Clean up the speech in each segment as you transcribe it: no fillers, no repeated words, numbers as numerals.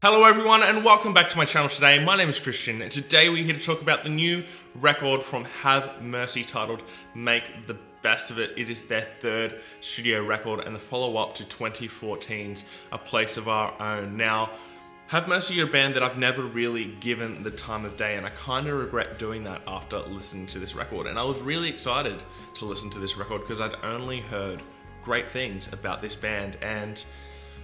Hello everyone and welcome back to my channel today. My name is Christian and today we're here to talk about the new record from Have Mercy titled Make the Best of It. It is their third studio record and the follow-up to 2014's A Place of Our Own. Now, Have Mercy are a band that I've never really given the time of day and I kind of regret doing that after listening to this record. And I was really excited to listen to this record because I'd only heard great things about this band and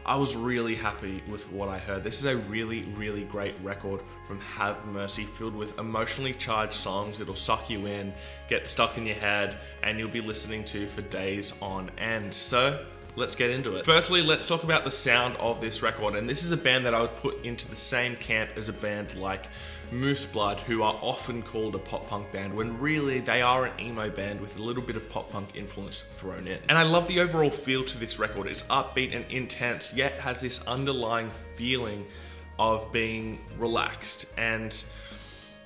I was really happy with what I heard. This is a really, really great record from Have Mercy, filled with emotionally charged songs that'll suck you in, get stuck in your head, and you'll be listening to for days on end. So let's get into it. Firstly, let's talk about the sound of this record. And this is a band that I would put into the same camp as a band like Moose Blood, who are often called a pop punk band, when really they are an emo band with a little bit of pop punk influence thrown in. And I love the overall feel to this record. It's upbeat and intense, yet has this underlying feeling of being relaxed. And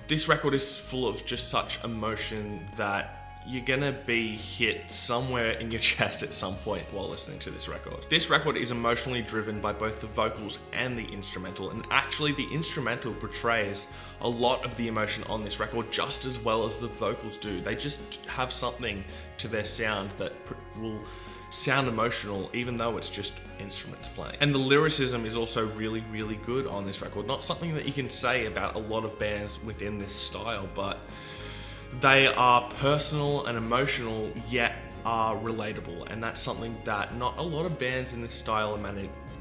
this record is full of just such emotion that you're gonna be hit somewhere in your chest at some point while listening to this record. This record is emotionally driven by both the vocals and the instrumental, and actually the instrumental portrays a lot of the emotion on this record just as well as the vocals do. They just have something to their sound that will sound emotional even though it's just instruments playing. And the lyricism is also really, really good on this record. Not something that you can say about a lot of bands within this style, but they are personal and emotional, yet are relatable, and that's something that not a lot of bands in this style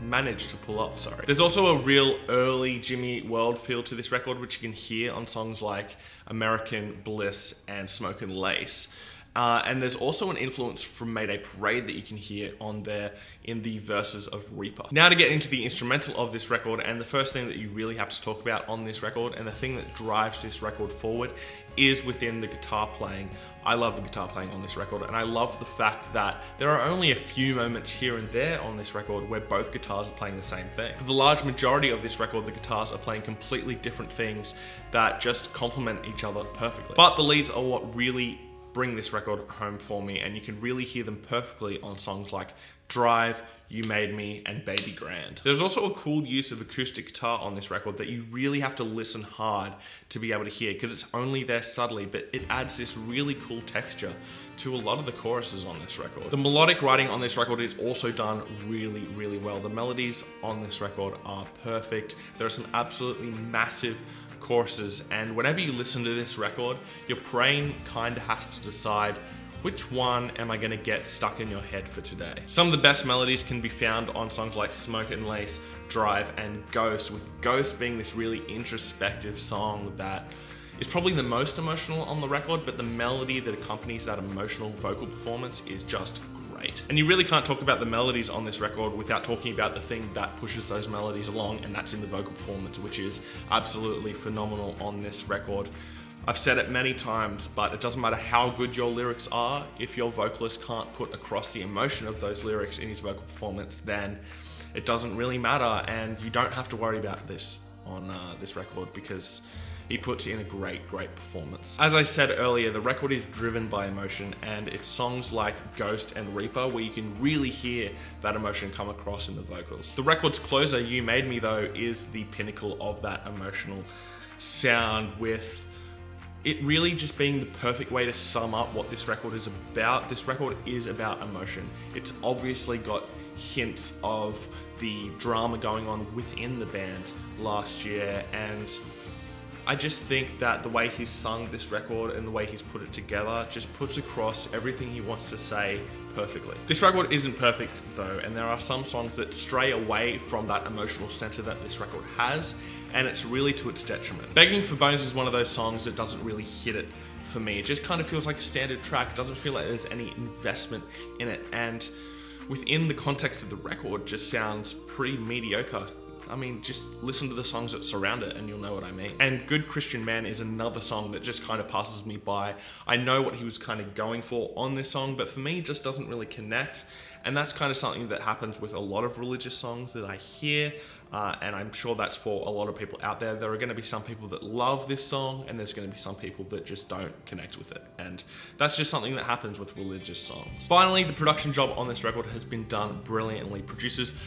manage to pull off, sorry. There's also a real early Jimmy Eat World feel to this record, which you can hear on songs like American Bliss and Smokin' Lace. And there's also an influence from Mayday Parade that you can hear on there in the verses of Reaper. Now to get into the instrumental of this record, and the first thing that you really have to talk about on this record, and the thing that drives this record forward, is within the guitar playing. I love the guitar playing on this record, and I love the fact that there are only a few moments here and there on this record where both guitars are playing the same thing. For the large majority of this record, the guitars are playing completely different things that just complement each other perfectly. But the leads are what really bring this record home for me, and you can really hear them perfectly on songs like Drive, You Made Me, and Baby Grand. There's also a cool use of acoustic guitar on this record that you really have to listen hard to be able to hear, because it's only there subtly, but it adds this really cool texture to a lot of the choruses on this record. The melodic writing on this record is also done really, really well. The melodies on this record are perfect. There are some absolutely massive choruses, and whenever you listen to this record, your brain kind of has to decide which one am I gonna get stuck in your head for today. Some of the best melodies can be found on songs like Smokin' Lace, Drive, and Ghost, with Ghost being this really introspective song that is probably the most emotional on the record, but the melody that accompanies that emotional vocal performance is just great. And you really can't talk about the melodies on this record without talking about the thing that pushes those melodies along, and that's in the vocal performance, which is absolutely phenomenal on this record. I've said it many times, but it doesn't matter how good your lyrics are, if your vocalist can't put across the emotion of those lyrics in his vocal performance, then it doesn't really matter, and you don't have to worry about this on this record because he puts in a great, great performance. As I said earlier, the record is driven by emotion, and it's songs like Ghost and Reaper where you can really hear that emotion come across in the vocals. The record's closer, You Made Me, though, is the pinnacle of that emotional sound, with it really just being the perfect way to sum up what this record is about. This record is about emotion. It's obviously got hints of the drama going on within the band last year, and I just think that the way he's sung this record and the way he's put it together just puts across everything he wants to say perfectly. This record isn't perfect though, and there are some songs that stray away from that emotional center that this record has, and it's really to its detriment. Begging for Bones is one of those songs that doesn't really hit it for me. It just kind of feels like a standard track. It doesn't feel like there's any investment in it, and within the context of the record just sounds pretty mediocre. I mean, just listen to the songs that surround it and you'll know what I mean. And Good Christian Man is another song that just kind of passes me by. I know what he was kind of going for on this song, but for me it just doesn't really connect. And that's kind of something that happens with a lot of religious songs that I hear, and I'm sure that's for a lot of people out there. There are going to be some people that love this song, and there's going to be some people that just don't connect with it. And that's just something that happens with religious songs. Finally, the production job on this record has been done brilliantly. Producers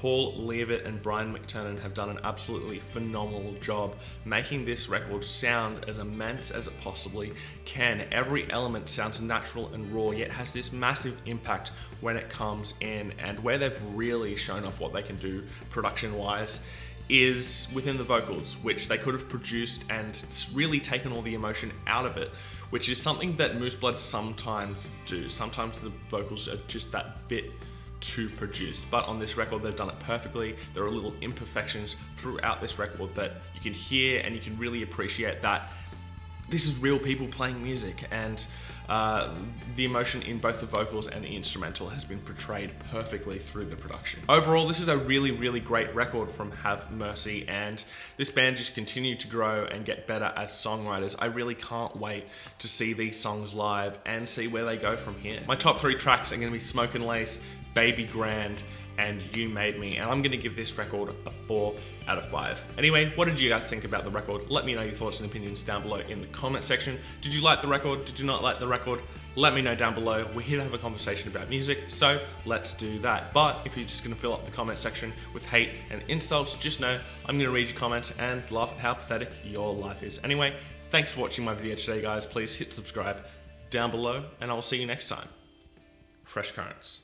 Paul Leavitt and Brian McTernan have done an absolutely phenomenal job making this record sound as immense as it possibly can. Every element sounds natural and raw, yet has this massive impact when it comes in, and where they've really shown off what they can do production-wise is within the vocals, which they could have produced and really taken all the emotion out of it, which is something that Moose Blood sometimes do. Sometimes the vocals are just that bit too produced, but on this record they've done it perfectly. There are little imperfections throughout this record that you can hear, and you can really appreciate that this is real people playing music, and the emotion in both the vocals and the instrumental has been portrayed perfectly through the production. Overall, this is a really, really great record from Have Mercy, and this band just continued to grow and get better as songwriters. I really can't wait to see these songs live and see where they go from here. My top 3 tracks are going to be Smoke and Lace, Baby Grand, and You Made Me, and I'm going to give this record a 4 out of 5. Anyway, what did you guys think about the record? Let me know your thoughts and opinions down below in the comment section. Did you like the record? Did you not like the record? Let me know down below. We're here to have a conversation about music, so let's do that. But if you're just going to fill up the comment section with hate and insults, just know I'm going to read your comments and laugh at how pathetic your life is. Anyway, thanks for watching my video today, guys. Please hit subscribe down below, and I'll see you next time. Fresh Currents.